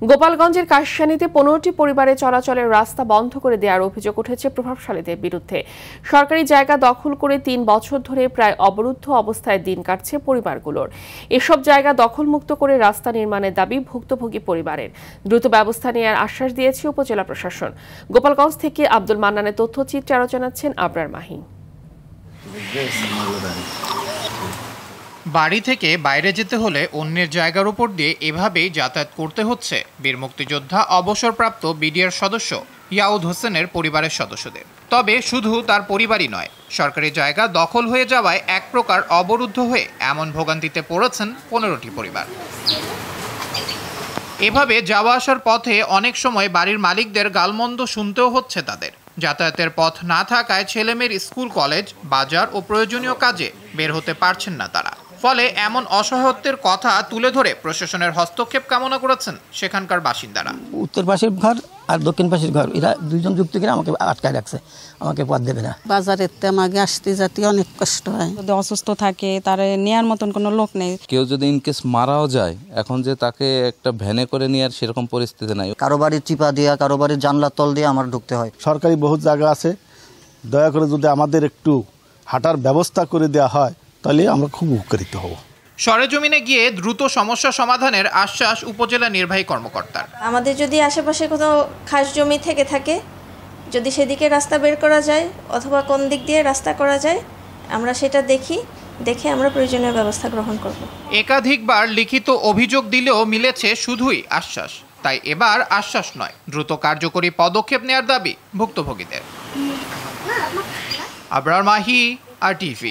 গোপালগঞ্জের কাশিয়ানীতে 15টি পরিবারে চলাচলের রাস্তা বন্ধ করে দেওয়ার অভিযোগ উঠেছে প্রভাবশালীদের বিরুদ্ধে। সরকারি জায়গা দখল করে 3 বছর ধরে প্রায় অবরুদ্ধ অবস্থায় দিন কাটছে পরিবারগুলোর। এসব জায়গা দখলমুক্ত করে রাস্তা নির্মাণের দাবি ভুক্তভোগী পরিবারের। দ্রুত ব্যবস্থা নেওয়ার আশ্বাস দিয়েছে উপজেলা প্রশাসন। গোপালগঞ্জ থেকে আব্দুল মান্নানের তথ্যচিত্রে আরো জানাচ্ছেন আবরার মাহি। বাড়ি থেকে বাইরে যেতে হলে অন্যের জায়গার উপর দিয়ে এভাবেই যাতায়াত করতে হচ্ছে বীর মুক্তিযোদ্ধা অবসরপ্রাপ্ত বিডিআর সদস্য ইয়াউদ হোসেনের পরিবারের সদস্যদের। তবে শুধু তার পরিবারই নয়, সরকারি জায়গা দখল হয়ে যাওয়ায় এক প্রকার অবরুদ্ধ হয়ে এমন ভোগান্তিতে পড়েছেন 15টি পরিবার। এভাবে যাওয়া আসার পথে অনেক সময় বাড়ির মালিকদের গালমন্দ শুনতেও হচ্ছে তাদের। যাতায়াতের পথ না থাকায় ছেলেমেয়ের স্কুল, কলেজ, বাজার ও প্রয়োজনীয় কাজে বের হতে পারছেন না তারা। ফলে এমন অসহায়ত্বের কথা তুলে ধরে প্রশাসনের হস্তক্ষেপ কামনা করেছেন সেখানকার বাসিন্দারা। উত্তর পাশের ঘর আর দক্ষিণ পাশের ঘর, এরা দুইজন যুক্ত করে আমাকে আটকায় রাখছে, আমাকে পথ দেবে না। বাজারের আমাকে আসতে যেতে অনেক কষ্ট হয়। যদি অসুস্থ থাকে তার নেয়ার মতন কোনো লোক নেই। কেউ যদি ইনকেস মারাও যায়, এখন যে তাকে একটা ভ্যানে করে নেওয়ার সেরকম পরিস্থিতি নাই। কারো বাড়ির চিপা দিয়া, কারো বাড়ির জানলার তল দিয়ে আমার ঢুকতে হয়। সরকারি বহুত জায়গা আছে, দয়া করে যদি আমাদের একটু হাঁটার ব্যবস্থা করে দেওয়া হয় তাহলে আমরা খুব উপকৃত হব। সরেজমিনে গিয়ে দ্রুত সমস্যা সমাধানের আশ্বাস উপজেলা নির্বাহী কর্মকর্তার। আমাদের যদি আশেপাশে কোথাও খাস জমি থেকে থাকে, যদি সেদিকে রাস্তা বের করা যায় অথবা কোন দিক দিয়ে রাস্তা করা যায়, আমরা সেটা দেখে আমরা প্রয়োজনীয় ব্যবস্থা গ্রহণ করব। একাধিকবার লিখিত অভিযোগ দিলেও মিলেছে শুধুই আশ্বাস। তাই এবার আশ্বাস নয়, দ্রুত কার্যকরী পদক্ষেপ নেওয়ার দাবি ভুক্তভোগীদের। আবরার মাহি, RTV।